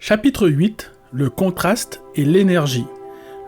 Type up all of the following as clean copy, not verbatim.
Chapitre 8. Le contraste et l'énergie.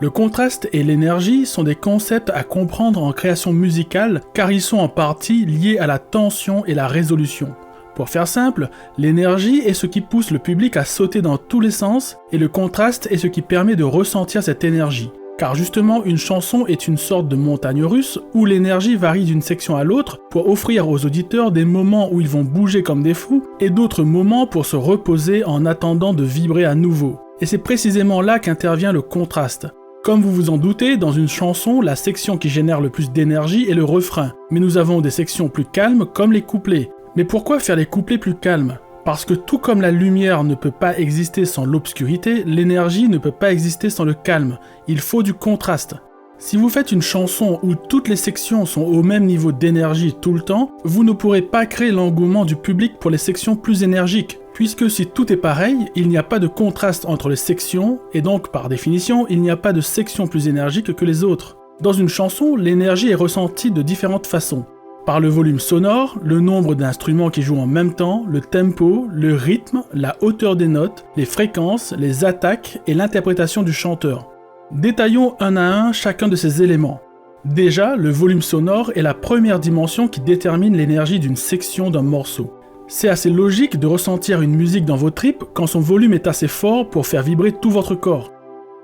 Le contraste et l'énergie sont des concepts à comprendre en création musicale car ils sont en partie liés à la tension et la résolution. Pour faire simple, l'énergie est ce qui pousse le public à sauter dans tous les sens et le contraste est ce qui permet de ressentir cette énergie. Car justement, une chanson est une sorte de montagne russe où l'énergie varie d'une section à l'autre pour offrir aux auditeurs des moments où ils vont bouger comme des fous et d'autres moments pour se reposer en attendant de vibrer à nouveau. Et c'est précisément là qu'intervient le contraste. Comme vous vous en doutez, dans une chanson, la section qui génère le plus d'énergie est le refrain. Mais nous avons des sections plus calmes comme les couplets. Mais pourquoi faire les couplets plus calmes ? Parce que tout comme la lumière ne peut pas exister sans l'obscurité, l'énergie ne peut pas exister sans le calme. Il faut du contraste. Si vous faites une chanson où toutes les sections sont au même niveau d'énergie tout le temps, vous ne pourrez pas créer l'engouement du public pour les sections plus énergiques. Puisque si tout est pareil, il n'y a pas de contraste entre les sections, et donc par définition, il n'y a pas de section plus énergique que les autres. Dans une chanson, l'énergie est ressentie de différentes façons. Par le volume sonore, le nombre d'instruments qui jouent en même temps, le tempo, le rythme, la hauteur des notes, les fréquences, les attaques et l'interprétation du chanteur. Détaillons un à un chacun de ces éléments. Déjà, le volume sonore est la première dimension qui détermine l'énergie d'une section d'un morceau. C'est assez logique de ressentir une musique dans vos tripes quand son volume est assez fort pour faire vibrer tout votre corps.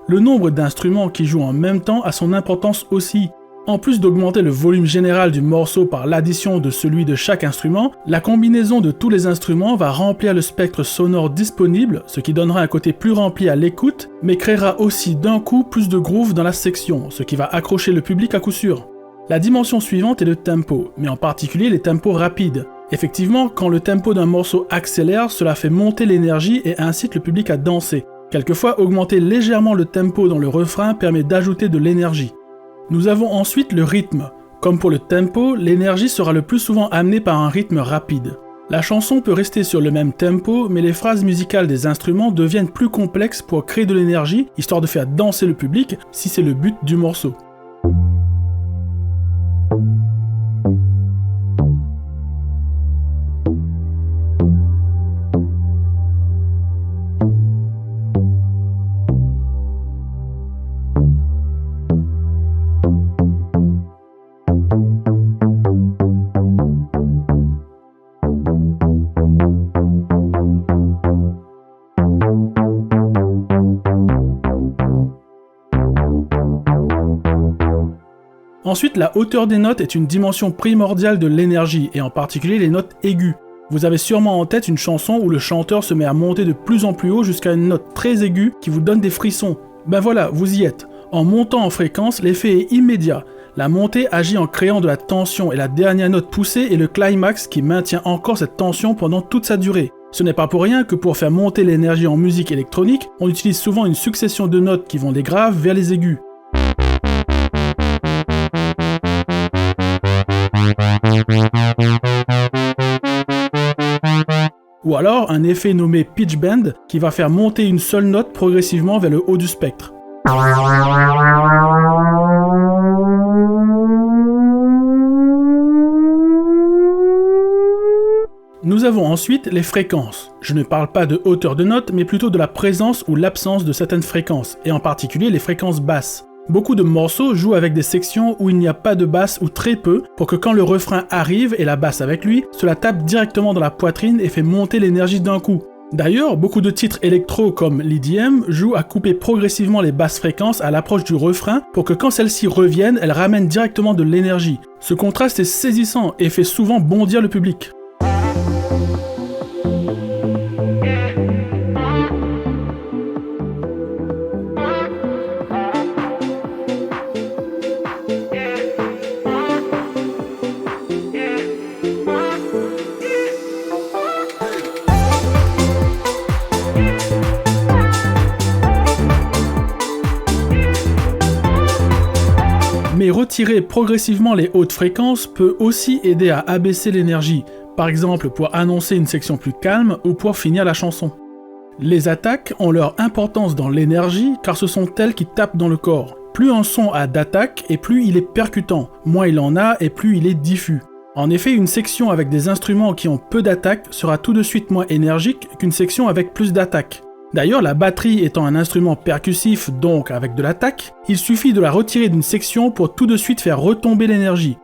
Le nombre d'instruments qui jouent en même temps a son importance aussi. En plus d'augmenter le volume général du morceau par l'addition de celui de chaque instrument, la combinaison de tous les instruments va remplir le spectre sonore disponible, ce qui donnera un côté plus rempli à l'écoute, mais créera aussi d'un coup plus de groove dans la section, ce qui va accrocher le public à coup sûr. La dimension suivante est le tempo, mais en particulier les tempos rapides. Effectivement, quand le tempo d'un morceau accélère, cela fait monter l'énergie et incite le public à danser. Quelquefois, augmenter légèrement le tempo dans le refrain permet d'ajouter de l'énergie. Nous avons ensuite le rythme. Comme pour le tempo, l'énergie sera le plus souvent amenée par un rythme rapide. La chanson peut rester sur le même tempo, mais les phrases musicales des instruments deviennent plus complexes pour créer de l'énergie, histoire de faire danser le public, si c'est le but du morceau. Ensuite, la hauteur des notes est une dimension primordiale de l'énergie, et en particulier les notes aiguës. Vous avez sûrement en tête une chanson où le chanteur se met à monter de plus en plus haut jusqu'à une note très aiguë qui vous donne des frissons. Ben voilà, vous y êtes. En montant en fréquence, l'effet est immédiat. La montée agit en créant de la tension, et la dernière note poussée est le climax qui maintient encore cette tension pendant toute sa durée. Ce n'est pas pour rien que pour faire monter l'énergie en musique électronique, on utilise souvent une succession de notes qui vont des graves vers les aigus. Ou alors un effet nommé pitch bend qui va faire monter une seule note progressivement vers le haut du spectre. Nous avons ensuite les fréquences. Je ne parle pas de hauteur de note, mais plutôt de la présence ou l'absence de certaines fréquences, et en particulier les fréquences basses. Beaucoup de morceaux jouent avec des sections où il n'y a pas de basse ou très peu, pour que quand le refrain arrive et la basse avec lui, cela tape directement dans la poitrine et fait monter l'énergie d'un coup. D'ailleurs, beaucoup de titres électro comme l'EDM jouent à couper progressivement les basses fréquences à l'approche du refrain pour que quand celles-ci reviennent, elles ramènent directement de l'énergie. Ce contraste est saisissant et fait souvent bondir le public. Mais retirer progressivement les hautes fréquences peut aussi aider à abaisser l'énergie, par exemple pour annoncer une section plus calme ou pour finir la chanson. Les attaques ont leur importance dans l'énergie car ce sont elles qui tapent dans le corps. Plus un son a d'attaques et plus il est percutant, moins il en a et plus il est diffus. En effet, une section avec des instruments qui ont peu d'attaques sera tout de suite moins énergique qu'une section avec plus d'attaques. D'ailleurs, la batterie étant un instrument percussif, donc avec de l'attaque, il suffit de la retirer d'une section pour tout de suite faire retomber l'énergie.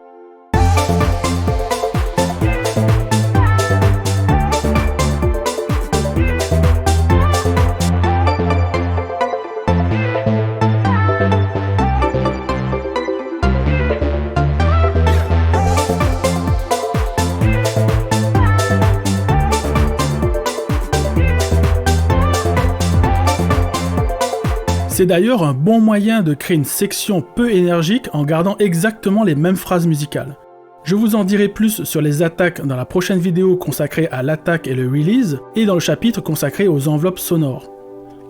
C'est d'ailleurs un bon moyen de créer une section peu énergique en gardant exactement les mêmes phrases musicales. Je vous en dirai plus sur les attaques dans la prochaine vidéo consacrée à l'attaque et le release, et dans le chapitre consacré aux enveloppes sonores.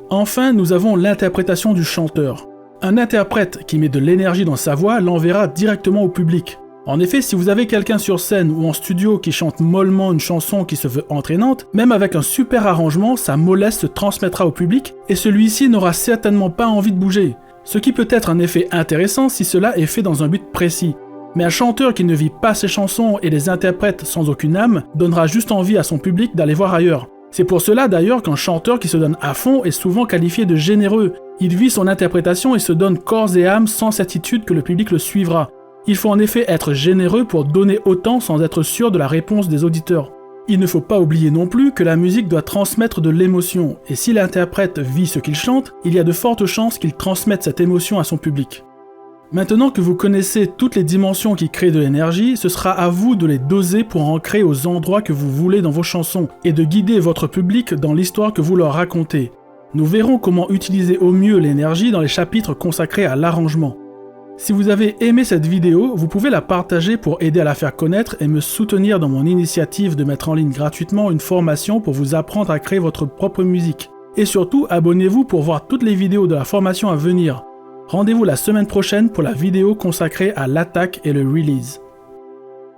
Enfin, nous avons l'interprétation du chanteur. Un interprète qui met de l'énergie dans sa voix l'enverra directement au public. En effet, si vous avez quelqu'un sur scène ou en studio qui chante mollement une chanson qui se veut entraînante, même avec un super arrangement, sa mollesse se transmettra au public et celui-ci n'aura certainement pas envie de bouger. Ce qui peut être un effet intéressant si cela est fait dans un but précis. Mais un chanteur qui ne vit pas ses chansons et les interprète sans aucune âme donnera juste envie à son public d'aller voir ailleurs. C'est pour cela d'ailleurs qu'un chanteur qui se donne à fond est souvent qualifié de généreux. Il vit son interprétation et se donne corps et âme sans certitude que le public le suivra. Il faut en effet être généreux pour donner autant sans être sûr de la réponse des auditeurs. Il ne faut pas oublier non plus que la musique doit transmettre de l'émotion, et si l'interprète vit ce qu'il chante, il y a de fortes chances qu'il transmette cette émotion à son public. Maintenant que vous connaissez toutes les dimensions qui créent de l'énergie, ce sera à vous de les doser pour ancrer aux endroits que vous voulez dans vos chansons, et de guider votre public dans l'histoire que vous leur racontez. Nous verrons comment utiliser au mieux l'énergie dans les chapitres consacrés à l'arrangement. Si vous avez aimé cette vidéo, vous pouvez la partager pour aider à la faire connaître et me soutenir dans mon initiative de mettre en ligne gratuitement une formation pour vous apprendre à créer votre propre musique. Et surtout, abonnez-vous pour voir toutes les vidéos de la formation à venir. Rendez-vous la semaine prochaine pour la vidéo consacrée à l'attaque et le release.